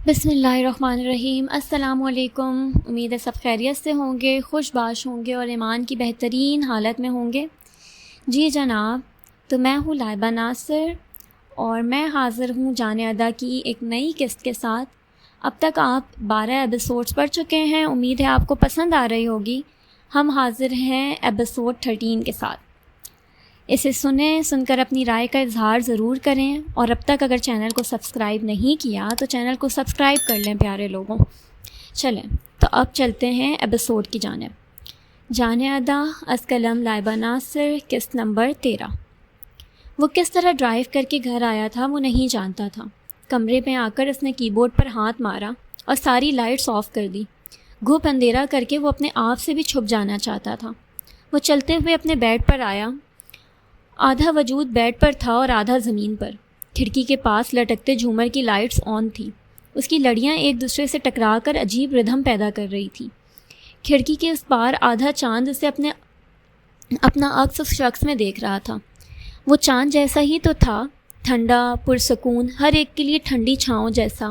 بسم اللہ الرحمن الرحیم۔ السلام علیکم۔ امید ہے سب خیریت سے ہوں گے، خوش باش ہوں گے اور ایمان کی بہترین حالت میں ہوں گے۔ جی جناب، تو میں ہوں لائبہ ناصر اور میں حاضر ہوں جانے ادا کی ایک نئی قسط کے ساتھ۔ اب تک آپ 12 ایپیسوڈز پڑھ چکے ہیں، امید ہے آپ کو پسند آ رہی ہوگی۔ ہم حاضر ہیں ایپیسوڈ 13 کے ساتھ۔ اسے سن کر اپنی رائے کا اظہار ضرور کریں، اور اب تک اگر چینل کو سبسکرائب نہیں کیا تو چینل کو سبسکرائب کر لیں پیارے لوگوں۔ چلیں تو اب چلتے ہیں ایپیسوڈ کی جانب۔ جانے ادا از قلم لائبہ ناصر، قسط نمبر 13۔ وہ کس طرح ڈرائیو کر کے گھر آیا تھا وہ نہیں جانتا تھا۔ کمرے میں آ کر اس نے کی بورڈ پر ہاتھ مارا اور ساری لائٹس آف کر دی۔ گھپ اندھیرا کر کے وہ اپنے آپ سے بھی چھپ جانا چاہتا تھا۔ وہ چلتے ہوئے اپنے بیڈ پر آیا۔ آدھا وجود بیڈ پر تھا اور آدھا زمین پر۔ کھڑکی کے پاس لٹکتے جھومر کی لائٹس آن تھی۔ اس کی لڑیاں ایک دوسرے سے ٹکرا کر عجیب ردھم پیدا کر رہی تھی۔ کھڑکی کے اس پار آدھا چاند اسے اپنا عکس اس شخص میں دیکھ رہا تھا۔ وہ چاند جیسا ہی تو تھا، ٹھنڈا، پرسکون، ہر ایک کے لیے ٹھنڈی چھاؤں جیسا۔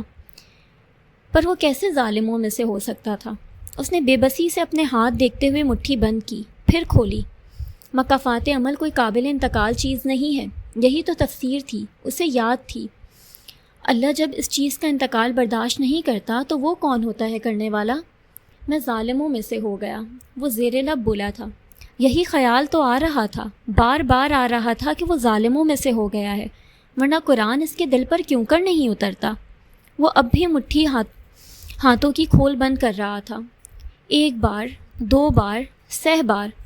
پر وہ کیسے ظالموں میں سے ہو سکتا تھا؟ اس نے بے بسی سے اپنے ہاتھ دیکھتے ہوئے مٹھی بند کی، پھر کھولی۔ مکافات عمل کوئی قابل انتقال چیز نہیں ہے، یہی تو تفسیر تھی، اسے یاد تھی۔ اللہ جب اس چیز کا انتقال برداشت نہیں کرتا تو وہ کون ہوتا ہے کرنے والا؟ میں ظالموں میں سے ہو گیا، وہ زیر لب بولا تھا۔ یہی خیال تو آ رہا تھا، بار بار آ رہا تھا کہ وہ ظالموں میں سے ہو گیا ہے، ورنہ قرآن اس کے دل پر کیوں کر نہیں اترتا؟ وہ اب بھی مٹھی ہاتھوں کی کھول بند کر رہا تھا۔ ایک بار، دو بار، 100 بار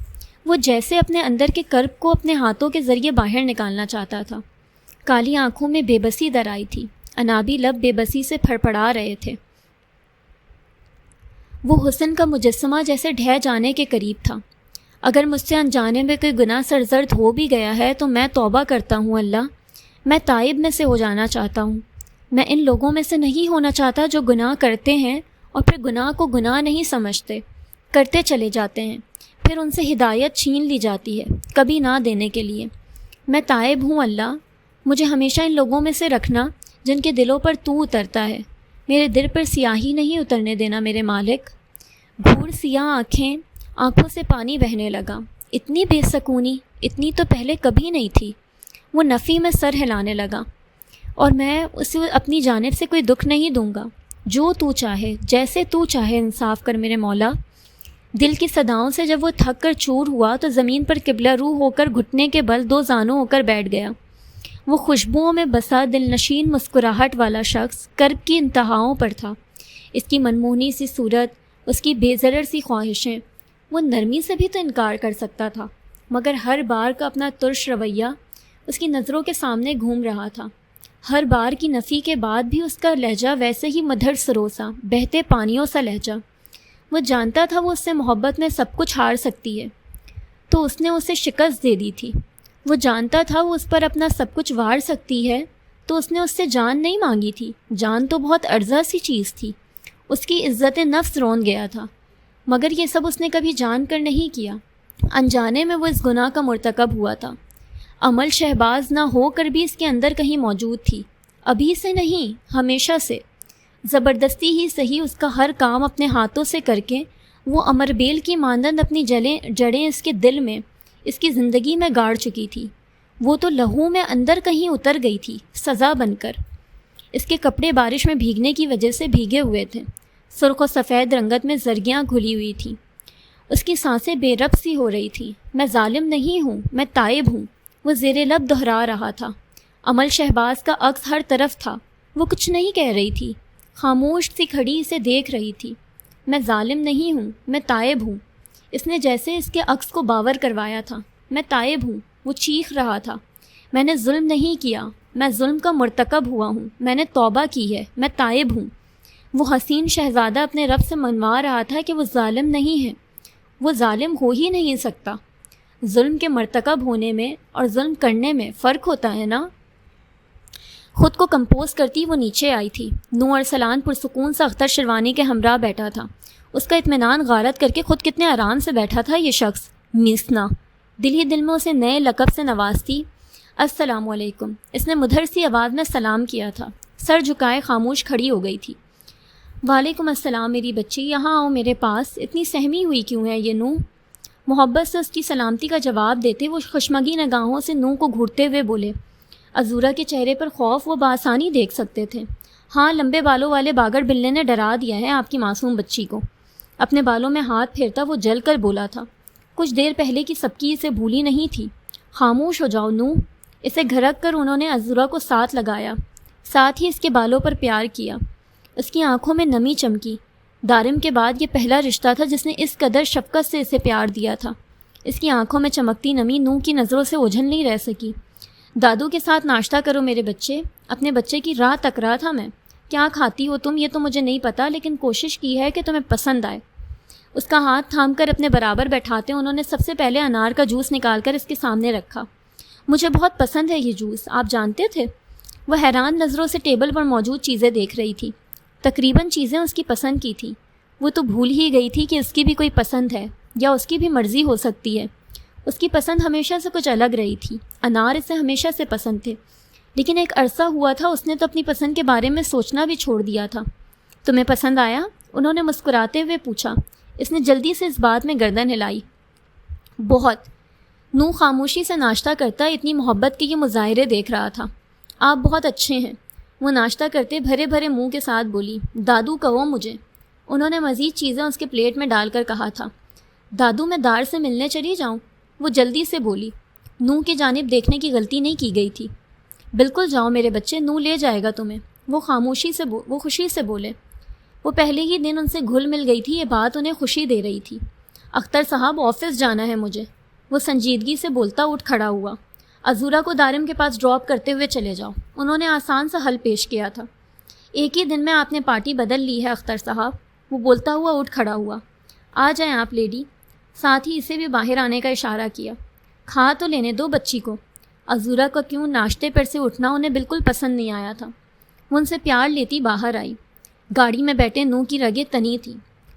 وہ جیسے اپنے اندر کے کرب کو اپنے ہاتھوں کے ذریعے باہر نکالنا چاہتا تھا۔ کالی آنکھوں میں بے بسی در آئی تھی، انابی لب بے بسی سے پھڑپڑا رہے تھے۔ وہ حسن کا مجسمہ جیسے ڈھہ جانے کے قریب تھا۔ اگر مجھ سے انجانے میں کوئی گناہ سرزد ہو بھی گیا ہے تو میں توبہ کرتا ہوں اللہ، میں تائب میں سے ہو جانا چاہتا ہوں۔ میں ان لوگوں میں سے نہیں ہونا چاہتا جو گناہ کرتے ہیں اور پھر گناہ کو گناہ نہیں سمجھتے، کرتے چلے جاتے ہیں، پھر ان سے ہدایت چھین لی جاتی ہے کبھی نہ دینے کے لیے۔ میں تائب ہوں اللہ، مجھے ہمیشہ ان لوگوں میں سے رکھنا جن کے دلوں پر تو اترتا ہے، میرے دل پر سیاہی نہیں اترنے دینا میرے مالک۔ گھور سیاہ آنکھوں سے پانی بہنے لگا۔ اتنی بے سکونی، اتنی تو پہلے کبھی نہیں تھی۔ وہ نفی میں سر ہلانے لگا۔ اور میں اسے اپنی جانب سے کوئی دکھ نہیں دوں گا، جو تو چاہے، جیسے تو چاہے انصاف کر میرے مولا۔ دل کی صداؤں سے جب وہ تھک کر چور ہوا تو زمین پر قبلہ رو ہو کر گھٹنے کے بل 2 زانوں ہو کر بیٹھ گیا۔ وہ خوشبوؤں میں بسا دل نشین مسکراہٹ والا شخص کرب کی انتہاؤں پر تھا۔ اس کی منمونی سی صورت، اس کی بے ضرر سی خواہشیں، وہ نرمی سے بھی تو انکار کر سکتا تھا، مگر ہر بار کا اپنا ترش رویہ اس کی نظروں کے سامنے گھوم رہا تھا۔ ہر بار کی نفی کے بعد بھی اس کا لہجہ ویسے ہی مدھر سروسا، بہتے پانیوں سا لہجہ۔ وہ جانتا تھا وہ اس سے محبت میں سب کچھ ہار سکتی ہے، تو اس نے اسے شکست دے دی تھی۔ وہ جانتا تھا وہ اس پر اپنا سب کچھ وار سکتی ہے، تو اس نے اس سے جان نہیں مانگی تھی۔ جان تو بہت عرضہ سی چیز تھی، اس کی عزت نفس رون گیا تھا، مگر یہ سب اس نے کبھی جان کر نہیں کیا۔ انجانے میں وہ اس گناہ کا مرتکب ہوا تھا۔ عمل شہباز نہ ہو کر بھی اس کے اندر کہیں موجود تھی، ابھی سے نہیں، ہمیشہ سے۔ زبردستی ہی صحیح اس کا ہر کام اپنے ہاتھوں سے کر کے وہ امربیل کی مانند اپنی جڑیں اس کے دل میں، اس کی زندگی میں گاڑ چکی تھی۔ وہ تو لہو میں اندر کہیں اتر گئی تھی سزا بن کر۔ اس کے کپڑے بارش میں بھیگنے کی وجہ سے بھیگے ہوئے تھے، سرخ و سفید رنگت میں زرگیاں گھلی ہوئی تھیں۔ اس کی سانسیں بے رب سی ہو رہی تھیں۔ میں ظالم نہیں ہوں، میں تائب ہوں، وہ زیر لب دہرا رہا تھا۔ عمل شہباز کا عکس ہر طرف تھا، وہ کچھ نہیں کہہ رہی تھی، خاموش سی کھڑی اسے دیکھ رہی تھی۔ میں ظالم نہیں ہوں، میں تائب ہوں۔ اس نے جیسے اس کے عکس کو باور کروایا تھا۔ میں تائب ہوں، وہ چیخ رہا تھا۔ میں نے ظلم نہیں کیا، میں ظلم کا مرتکب ہوا ہوں، میں نے توبہ کی ہے، میں تائب ہوں۔ وہ حسین شہزادہ اپنے رب سے منوا رہا تھا کہ وہ ظالم نہیں ہے، وہ ظالم ہو ہی نہیں سکتا۔ ظلم کے مرتکب ہونے میں اور ظلم کرنے میں فرق ہوتا ہے نا۔ خود کو کمپوز کرتی وہ نیچے آئی تھی۔ نو ارسلان پرسکون سا اختر شروانی کے ہمراہ بیٹھا تھا۔ اس کا اطمینان غارت کر کے خود کتنے آرام سے بیٹھا تھا یہ شخص، میسنا۔ دل ہی دل میں اسے نئے لقب سے نوازتی۔ السلام علیکم، اس نے مدھر سی آواز میں سلام کیا تھا۔ سر جھکائے خاموش کھڑی ہو گئی تھی۔ وعلیکم السلام میری بچی، یہاں آؤ میرے پاس، اتنی سہمی ہوئی کیوں ہے یہ نو؟ محبت سے اس کی سلامتی کا جواب دیتے وہ خشمگی نگاہوں سے نو کو گھورتے ہوئے بولے۔ عزورہ کے چہرے پر خوف وہ بآسانی دیکھ سکتے تھے۔ ہاں، لمبے بالوں والے باگڑ بلے نے ڈرا دیا ہے آپ کی معصوم بچی کو۔ اپنے بالوں میں ہاتھ پھیرتا وہ جل کر بولا تھا۔ کچھ دیر پہلے کی سبکی اسے بھولی نہیں تھی۔ خاموش ہو جاؤ نو، اسے گھرک کر انہوں نے عزورہ کو ساتھ لگایا، ساتھ ہی اس کے بالوں پر پیار کیا۔ اس کی آنکھوں میں نمی چمکی۔ دارم کے بعد یہ پہلا رشتہ تھا جس نے اس قدر شفقت سے اسے پیار دیا تھا۔ اس کی آنکھوں میں چمکتی نمی نو کی نظروں سے اوجھل نہیں رہ سکی۔ دادو کے ساتھ ناشتہ کرو میرے بچے، اپنے بچے کی راہ تک رہا تھا میں۔ کیا کھاتی ہو تم یہ تو مجھے نہیں پتا، لیکن کوشش کی ہے کہ تمہیں پسند آئے۔ اس کا ہاتھ تھام کر اپنے برابر بیٹھاتے انہوں نے سب سے پہلے انار کا جوس نکال کر اس کے سامنے رکھا۔ مجھے بہت پسند ہے یہ جوس، آپ جانتے تھے؟ وہ حیران نظروں سے ٹیبل پر موجود چیزیں دیکھ رہی تھی۔ تقریباً چیزیں اس کی پسند کی تھیں۔ وہ تو بھول ہی گئی تھی کہ اس کی بھی کوئی پسند ہے، یا اس کی بھی مرضی ہو سکتی ہے۔ اس کی پسند ہمیشہ سے کچھ الگ رہی تھی۔ انار اسے ہمیشہ سے پسند تھے، لیکن ایک عرصہ ہوا تھا اس نے تو اپنی پسند کے بارے میں سوچنا بھی چھوڑ دیا تھا۔ تمہیں پسند آیا؟ انہوں نے مسکراتے ہوئے پوچھا۔ اس نے جلدی سے اس بات میں گردن ہلائی۔ بہت۔ نو خاموشی سے ناشتہ کرتا اتنی محبت کے یہ مظاہرے دیکھ رہا تھا۔ آپ بہت اچھے ہیں، وہ ناشتہ کرتے بھرے بھرے منہ کے ساتھ بولی۔ دادو کہو مجھے، انہوں نے مزید چیزیں اس کے پلیٹ میں ڈال کر کہا تھا۔ دادو میں دار سے ملنے چلی جاؤں؟ وہ جلدی سے بولی۔ نو کی جانب دیکھنے کی غلطی نہیں کی گئی تھی۔ بالکل جاؤ میرے بچے، نو لے جائے گا تمہیں، وہ خوشی سے بولے۔ وہ پہلے ہی دن ان سے گھل مل گئی تھی، یہ بات انہیں خوشی دے رہی تھی۔ اختر صاحب آفس جانا ہے مجھے، وہ سنجیدگی سے بولتا اٹھ کھڑا ہوا۔ عزورہ کو دارم کے پاس ڈراپ کرتے ہوئے چلے جاؤ، انہوں نے آسان سا حل پیش کیا تھا۔ ایک ہی دن میں آپ نے پارٹی بدل لی ہے اختر صاحب، وہ بولتا ہوا اٹھ کھڑا ہوا۔ آ جائیں آپ لیڈی، ساتھ ہی اسے بھی باہر آنے کا اشارہ کیا۔ کھا تو لینے دو بچی کو۔ عزورہ کا کیوں ناشتے پر سے اٹھنا انہیں بالکل پسند نہیں آیا تھا۔ وہ ان سے پیار لیتی باہر آئی۔ گاڑی میں بیٹھے نو کی رگیں تنی تھیں۔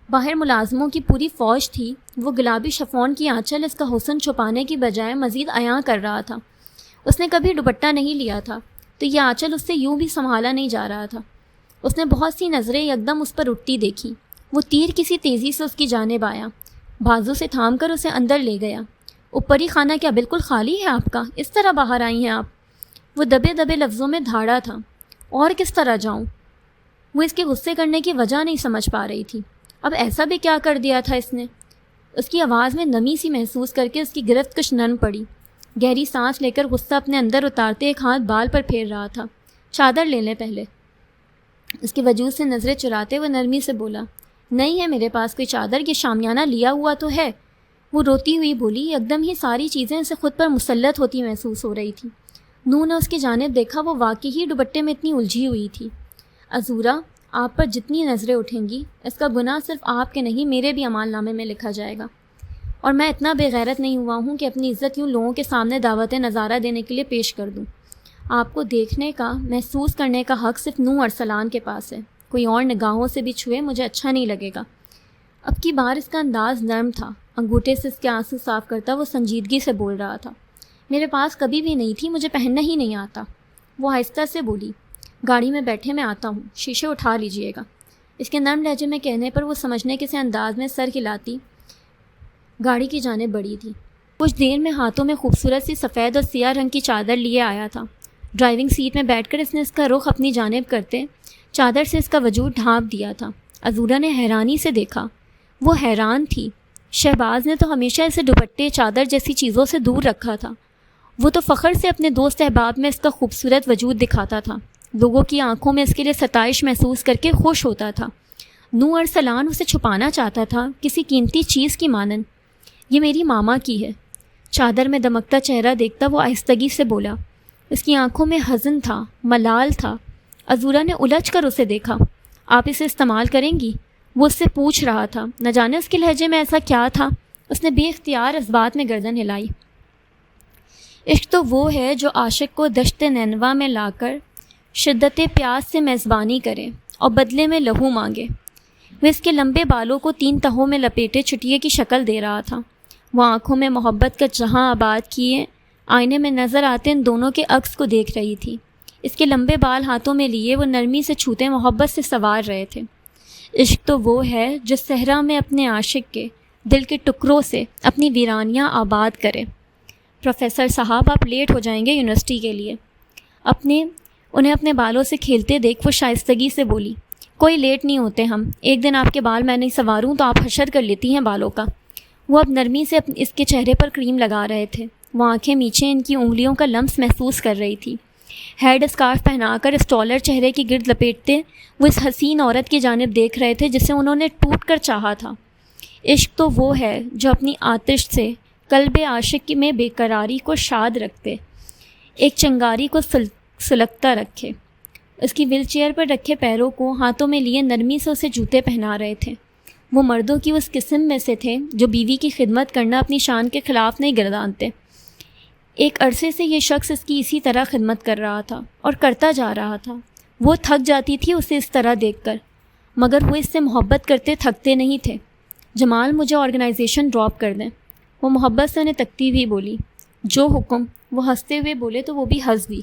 باہر ملازموں کی پوری فوج تھی۔ وہ گلابی شفون کی آنچل اس کا حسن چھپانے کی بجائے مزید عیاں کر رہا تھا۔ اس نے کبھی دوپٹہ نہیں لیا تھا، تو یہ آنچل اس سے یوں بھی سنبھالا نہیں جا رہا تھا۔ اس نے بہت سی نظریں یکدم اس پر اٹھتی دیکھی۔ وہ تیر کسی تیزی سے اس کی جانب آیا، بازو سے تھام کر اسے اندر لے گیا۔ اوپری خانہ کیا بالکل خالی ہے آپ کا؟ اس طرح باہر آئی ہیں آپ؟ وہ دبے دبے لفظوں میں دھاڑا تھا۔ اور کس طرح جاؤں؟ وہ اس کے غصے کرنے کی وجہ نہیں سمجھ پا رہی تھی۔ اب ایسا بھی کیا کر دیا تھا اس نے؟ اس کی آواز میں نمی سی محسوس کر کے اس کی گرفت کچھ نرم پڑی۔ گہری سانس لے کر غصہ اپنے اندر اتارتے ایک ہاتھ بال پر پھیر رہا تھا۔ چادر لے لیں پہلے، اس کے وجود سے نظریں چراتے ہوئے نرمی سے بولا۔ نہیں ہے میرے پاس کوئی چادر، یہ شامیانہ لیا ہوا تو ہے، وہ روتی ہوئی بولی۔ یکدم ہی ساری چیزیں اسے خود پر مسلط ہوتی محسوس ہو رہی تھی۔ نو نے اس کی جانب دیکھا، وہ واقعی ہی دوپٹے میں اتنی الجھی ہوئی تھی۔ عزورہ، آپ پر جتنی نظریں اٹھیں گی اس کا گناہ صرف آپ کے نہیں میرے بھی اعمال نامے میں لکھا جائے گا، اور میں اتنا بے غیرت نہیں ہوا ہوں کہ اپنی عزت یوں لوگوں کے سامنے دعوت نظارہ دینے کے لیے پیش کر دوں۔ آپ کو دیکھنے کا، محسوس کرنے کا حق صرف نو ارسلان کے پاس ہے۔ کوئی اور نگاہوں سے بھی چھوئے مجھے اچھا نہیں لگے گا۔ اب کی بار اس کا انداز نرم تھا۔ انگوٹھے سے اس کے آنسو صاف کرتا وہ سنجیدگی سے بول رہا تھا۔ میرے پاس کبھی بھی نہیں تھی، مجھے پہننا ہی نہیں آتا۔ وہ آہستہ سے بولی۔ گاڑی میں بیٹھے میں آتا ہوں، شیشے اٹھا لیجئے گا۔ اس کے نرم لہجے میں کہنے پر وہ سمجھنے کے سے انداز میں سر ہلاتی گاڑی کی جانب بڑھی تھی۔ کچھ دیر میں ہاتھوں میں خوبصورت سی سفید اور سیاہ رنگ کی چادر لیے آیا تھا۔ ڈرائیونگ سیٹ میں بیٹھ کر اس نے اس کا رخ اپنی جانب کرتے چادر سے اس کا وجود ڈھانپ دیا تھا۔ عزورہ نے حیرانی سے دیکھا۔ وہ حیران تھی۔ شہباز نے تو ہمیشہ اسے دوپٹے، چادر جیسی چیزوں سے دور رکھا تھا۔ وہ تو فخر سے اپنے دوست احباب میں اس کا خوبصورت وجود دکھاتا تھا، لوگوں کی آنکھوں میں اس کے لیے ستائش محسوس کر کے خوش ہوتا تھا۔ نو ارسلان اسے چھپانا چاہتا تھا کسی قیمتی چیز کی مانند۔ یہ میری ماما کی ہے۔ چادر میں دمکتا چہرہ دیکھتا وہ آہستگی سے بولا۔ اس کی آنکھوں میں حزن تھا، ملال تھا۔ عزورہ نے الجھ کر اسے دیکھا۔ آپ اسے استعمال کریں گی؟ وہ اس سے پوچھ رہا تھا۔ نہ جانے اس کے لہجے میں ایسا کیا تھا، اس نے بے اختیار اس بات میں گردن ہلائی۔ عشق تو وہ ہے جو عاشق کو دشت نینوا میں لا کر شدت پیاس سے میزبانی کرے اور بدلے میں لہو مانگے۔ وہ اس کے لمبے بالوں کو 3 تہوں میں لپیٹے چٹیے کی شکل دے رہا تھا۔ وہ آنکھوں میں محبت کا جہاں آباد کیے آئینے میں نظر آتے ان دونوں کے عکس کو دیکھ رہی تھی۔ اس کے لمبے بال ہاتھوں میں لیے وہ نرمی سے چھوتے محبت سے سوار رہے تھے۔ عشق تو وہ ہے جو صحرا میں اپنے عاشق کے دل کے ٹکڑوں سے اپنی ویرانیاں آباد کرے۔ پروفیسر صاحب آپ لیٹ ہو جائیں گے یونیورسٹی کے لیے۔ انہیں اپنے بالوں سے کھیلتے دیکھ وہ شائستگی سے بولی، کوئی لیٹ نہیں ہوتے ہم، ایک دن آپ کے بال میں نہیں سنواروں تو آپ حشر کر لیتی ہیں بالوں کا۔ وہ اب نرمی سے اس کے چہرے پر کریم لگا رہے تھے۔ وہ آنکھیں میچے ان کی انگلیوں کا لمس محسوس کر رہی تھی۔ ہیڈ اسکارف پہنا کر اسٹالر چہرے کی گرد لپیٹتے وہ اس حسین عورت کی جانب دیکھ رہے تھے جسے انہوں نے ٹوٹ کر چاہا تھا۔ عشق تو وہ ہے جو اپنی آتش سے قلب عاشق میں بے قراری کو شاد رکھتے، ایک چنگاری کو سلگتا رکھے۔ اس کی ویل چیئر پر رکھے پیروں کو ہاتھوں میں لیے نرمی سے اسے جوتے پہنا رہے تھے۔ وہ مردوں کی اس قسم میں سے تھے جو بیوی کی خدمت کرنا اپنی شان کے خلاف نہیں گردانتے۔ ایک عرصے سے یہ شخص اس کی اسی طرح خدمت کر رہا تھا اور کرتا جا رہا تھا۔ وہ تھک جاتی تھی اسے اس طرح دیکھ کر، مگر وہ اس سے محبت کرتے تھکتے نہیں تھے۔ جمال مجھے آرگنائزیشن ڈراپ کر دیں، وہ محبت سے انہیں تکتی ہوئی بولی۔ جو حکم، وہ ہنستے ہوئے بولے تو وہ بھی ہنس دی۔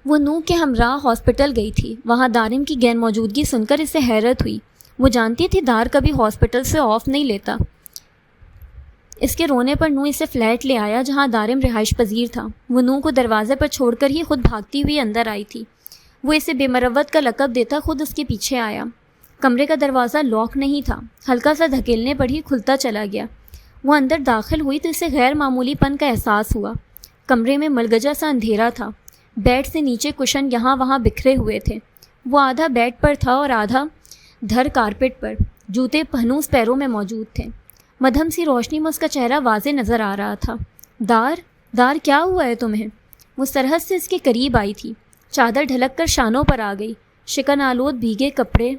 وہ نو کے ہمراہ ہاسپٹل گئی تھی۔ وہاں دارم کی غیر موجودگی سن کر اسے حیرت ہوئی۔ وہ جانتی تھی دار کبھی ہاسپٹل سے آف نہیں لیتا۔ اس کے رونے پر نو اسے فلیٹ لے آیا جہاں دارم رہائش پذیر تھا۔ وہ نو کو دروازے پر چھوڑ کر ہی خود بھاگتی ہوئی اندر آئی تھی۔ وہ اسے بے مروت کا لقب دیتا خود اس کے پیچھے آیا۔ کمرے کا دروازہ لاک نہیں تھا، ہلکا سا دھکیلنے پر ہی کھلتا چلا گیا۔ وہ اندر داخل ہوئی تو اسے غیر معمولی پن کا احساس ہوا۔ کمرے میں ملگجا سا اندھیرا تھا، بیڈ سے نیچے کشن یہاں وہاں بکھرے ہوئے تھے۔ وہ آدھا بیڈ پر تھا اور آدھا دھر کارپٹ پر، جوتے پہنوس پیروں میں موجود تھے۔ مدھم سی روشنی میں اس کا چہرہ واضح نظر آ رہا تھا۔ دار کیا ہوا ہے تمہیں؟ وہ سرحد سے اس کے قریب آئی تھی، چادر ڈھلک کر شانوں پر آ گئی۔ شکن آلود بھیگے کپڑے،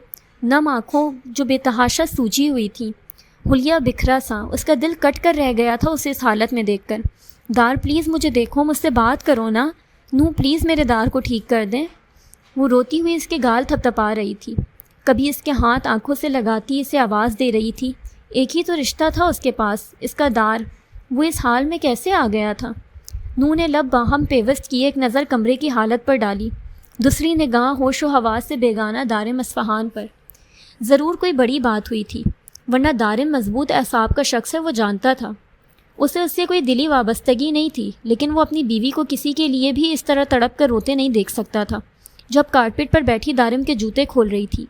نم آنکھوں جو بے تحاشا سوجی ہوئی تھیں، حلیہ بکھرا سا۔ اس کا دل کٹ کر رہ گیا تھا اسے اس حالت میں دیکھ کر۔ دار پلیز مجھے دیکھو، مجھ سے بات کرو نا، نو پلیز میرے دار کو ٹھیک کر دیں۔ وہ روتی ہوئی اس کے گال تھپ تھپا رہی تھی، کبھی اس کے ہاتھ آنکھوں سے لگاتی اسے آواز دے رہی تھی۔ ایک ہی تو رشتہ تھا اس کے پاس، اس کا دار، وہ اس حال میں کیسے آ گیا تھا؟ نو نے لب باہم پیوست کیے ایک نظر کمرے کی حالت پر ڈالی، دوسری نگاہ ہوش و حواس سے بیگانہ دارم اصفہان پر۔ ضرور کوئی بڑی بات ہوئی تھی، ورنہ دارم مضبوط اعصاب کا شخص ہے، وہ جانتا تھا۔ اسے اس سے کوئی دلی وابستگی نہیں تھی، لیکن وہ اپنی بیوی کو کسی کے لیے بھی اس طرح تڑپ کر روتے نہیں دیکھ سکتا تھا۔ جب کارپٹ پر بیٹھی دارم کے جوتے کھول رہی تھی،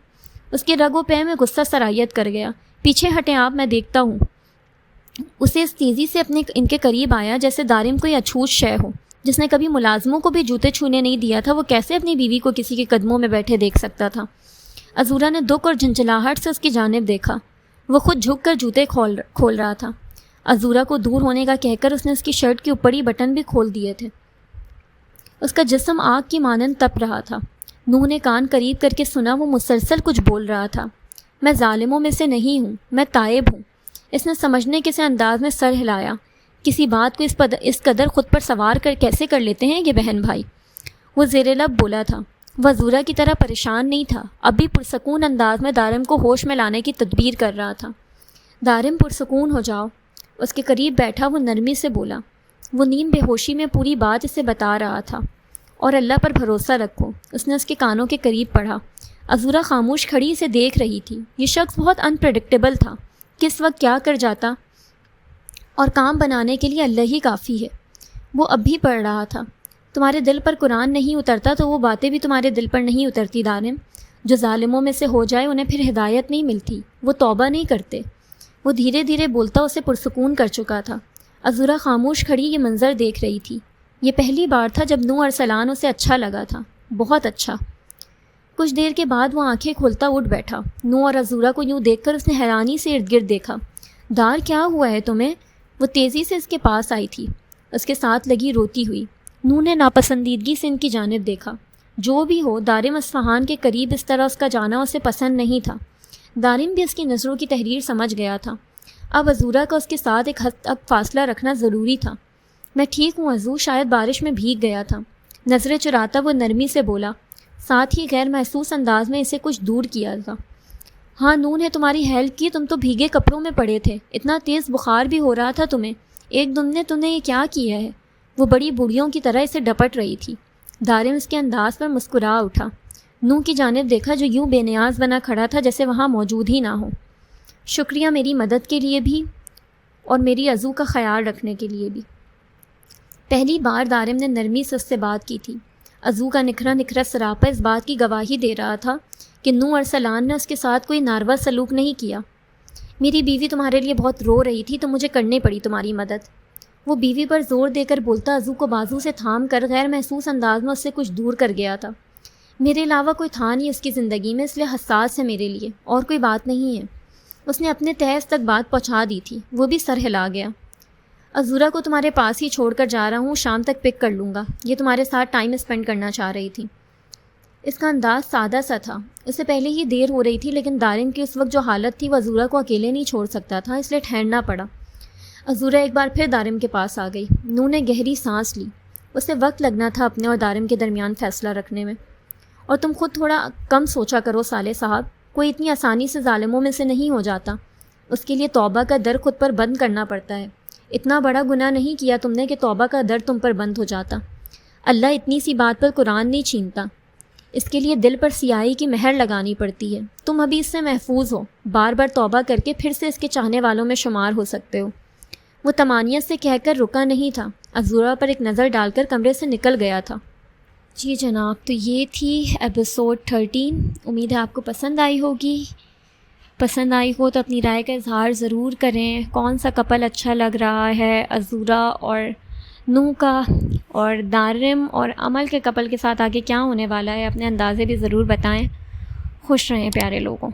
اس کے رگ و پے میں غصہ سرایت کر گیا۔ پیچھے ہٹیں آپ، میں دیکھتا ہوں۔ اسے اس تیزی سے ان کے قریب آیا جیسے دارم کوئی اچھوت شے ہو۔ جس نے کبھی ملازموں کو بھی جوتے چھونے نہیں دیا تھا، وہ کیسے اپنی بیوی کو کسی کے قدموں میں بیٹھے دیکھ سکتا تھا؟ عذورا نے دکھ اور جھنجھلاہٹ سے اس کی جانب دیکھا۔ وہ خود جھک کر جوتے کھول رہا تھا۔ عذورا کو دور ہونے کا کہہ کر اس نے اس کی شرٹ کے اوپری بٹن بھی کھول دیے تھے۔ اس کا جسم آگ کی مانند تپ رہا تھا۔ نوح نے کان قریب کر کے سنا، وہ مسلسل کچھ بول رہا تھا۔ میں ظالموں میں سے نہیں ہوں، میں تائب ہوں۔ اس نے سمجھنے کے سے انداز میں سر ہلایا۔ کسی بات کو اس قدر خود پر سوار کر کیسے کر لیتے ہیں یہ بہن بھائی؟ وہ زیر لب بولا تھا۔ وہ عذورا کی طرح پریشان نہیں تھا، اب بھی پرسکون انداز میں دارم کو ہوش میں لانے کی تدبیر کر رہا تھا۔ دارم پرسکون ہو جاؤ، اس کے قریب بیٹھا وہ نرمی سے بولا۔ وہ نیم بے ہوشی میں پوری بات اسے بتا رہا تھا۔ اور اللہ پر بھروسہ رکھو، اس نے اس کے کانوں کے قریب پڑھا۔ عذورا خاموش کھڑی اسے دیکھ رہی تھی۔ یہ شخص بہت انپریڈکٹیبل تھا، کس وقت کیا کر جاتا، اور کام بنانے کے لیے اللہ ہی کافی ہے۔ وہ اب بھی پڑھ رہا تھا۔ تمہارے دل پر قرآن نہیں اترتا تو وہ باتیں بھی تمہارے دل پر نہیں اترتی دارم۔ جو ظالموں میں سے ہو جائے انہیں پھر ہدایت نہیں ملتی، وہ توبہ نہیں کرتے۔ وہ دھیرے دھیرے بولتا اسے پرسکون کر چکا تھا۔ عذورا خاموش کھڑی یہ منظر دیکھ رہی تھی۔ یہ پہلی بار تھا جب نو ارسلان اسے اچھا لگا تھا، بہت اچھا۔ کچھ دیر کے بعد وہ آنکھیں کھولتا اٹھ بیٹھا۔ نو اور عذورا کو یوں دیکھ کر اس نے حیرانی سے ارد گرد دیکھا۔ دار کیا ہوا ہے تمہیں؟ وہ تیزی سے اس کے پاس آئی تھی، اس کے ساتھ لگی روتی ہوئی۔ نو نے ناپسندیدگی سے ان کی جانب دیکھا۔ جو بھی ہو، دارم اصفہان کے قریب اس طرح اس کا جانا اسے پسند نہیں تھا۔ دارم بھی اس کی نظروں کی تحریر سمجھ گیا تھا۔ اب عذورا کا اس کے ساتھ ایک حد تک فاصلہ رکھنا ضروری تھا۔ میں ٹھیک ہوں عذور، شاید بارش میں بھیگ گیا تھا۔ نظریں چراتا وہ نرمی سے بولا، ساتھ ہی غیر محسوس انداز میں اسے کچھ دور کیا تھا۔ ہاں، نون نے تمہاری ہیلپ کی، تم تو بھیگے کپڑوں میں پڑے تھے، اتنا تیز بخار بھی ہو رہا تھا تمہیں۔ ایک دم نے تم نے یہ کیا کیا ہے؟ وہ بڑی بوڑھیوں کی طرح اسے ڈپٹ رہی تھی۔ دارم اس کے انداز پر مسکرا اٹھا۔ نوح کی جانب دیکھا جو یوں بے نیاز بنا کھڑا تھا جیسے وہاں موجود ہی نہ ہو۔ شکریہ میری مدد کے لیے بھی اور میری عضو کا خیال رکھنے کے لیے بھی۔ پہلی بار دارم نے نرمی سے اس سے بات کی تھی۔ عضو کا نکھرا نکھرا سراپا اس بات کی گواہی دے رہا تھا کہ نوح ارسلان نے اس کے ساتھ کوئی ناروا سلوک نہیں کیا۔ میری بیوی تمہارے لیے بہت رو رہی تھی تو مجھے کرنی پڑی تمہاری مدد۔ وہ بیوی پر زور دے کر بولتا عضو کو بازو سے تھام کر غیر محسوس انداز میں اس سے کچھ دور کر گیا تھا۔ میرے علاوہ کوئی تھا نہیں اس کی زندگی میں، اس لیے حساس ہے میرے لیے، اور کوئی بات نہیں ہے۔ اس نے اپنے تہس تک بات پہنچا دی تھی، وہ بھی سر ہلا گیا۔ عزورہ کو تمہارے پاس ہی چھوڑ کر جا رہا ہوں، شام تک پک کر لوں گا۔ یہ تمہارے ساتھ ٹائم اسپینڈ کرنا چاہ رہی تھی۔ اس کا انداز سادہ سا تھا۔ اس سے پہلے ہی دیر ہو رہی تھی، لیکن دارم کی اس وقت جو حالت تھی وہ عزورہ کو اکیلے نہیں چھوڑ سکتا تھا، اس لیے ٹھہرنا پڑا۔ عزورہ ایک بار پھر دارم کے پاس آ گئی۔ نوح نے گہری سانس لی۔ اسے وقت لگنا تھا اپنے اور دارم کے درمیان فیصلہ رکھنے میں۔ اور تم خود تھوڑا کم سوچا کرو صالح صاحب، کوئی اتنی آسانی سے ظالموں میں سے نہیں ہو جاتا۔ اس کے لیے توبہ کا در خود پر بند کرنا پڑتا ہے۔ اتنا بڑا گناہ نہیں کیا تم نے کہ توبہ کا در تم پر بند ہو جاتا۔ اللہ اتنی سی بات پر قرآن نہیں چھینتا، اس کے لیے دل پر سیاہی کی مہر لگانی پڑتی ہے۔ تم ابھی اس سے محفوظ ہو، بار بار توبہ کر کے پھر سے اس کے چاہنے والوں میں شمار ہو سکتے ہو۔ وہ طمانیت سے کہہ کر رکا نہیں تھا، عزورہ پر ایک نظر ڈال کر کمرے سے نکل گیا تھا۔ جی جناب، تو یہ تھی ایپیسوڈ 13۔ امید ہے آپ کو پسند آئی ہوگی۔ پسند آئی ہو تو اپنی رائے کا اظہار ضرور کریں۔ کون سا کپل اچھا لگ رہا ہے، عزورہ اور نوح کا، اور دارم اور عمل کے کپل کے ساتھ آگے کیا ہونے والا ہے، اپنے اندازے بھی ضرور بتائیں۔ خوش رہیں پیارے لوگوں۔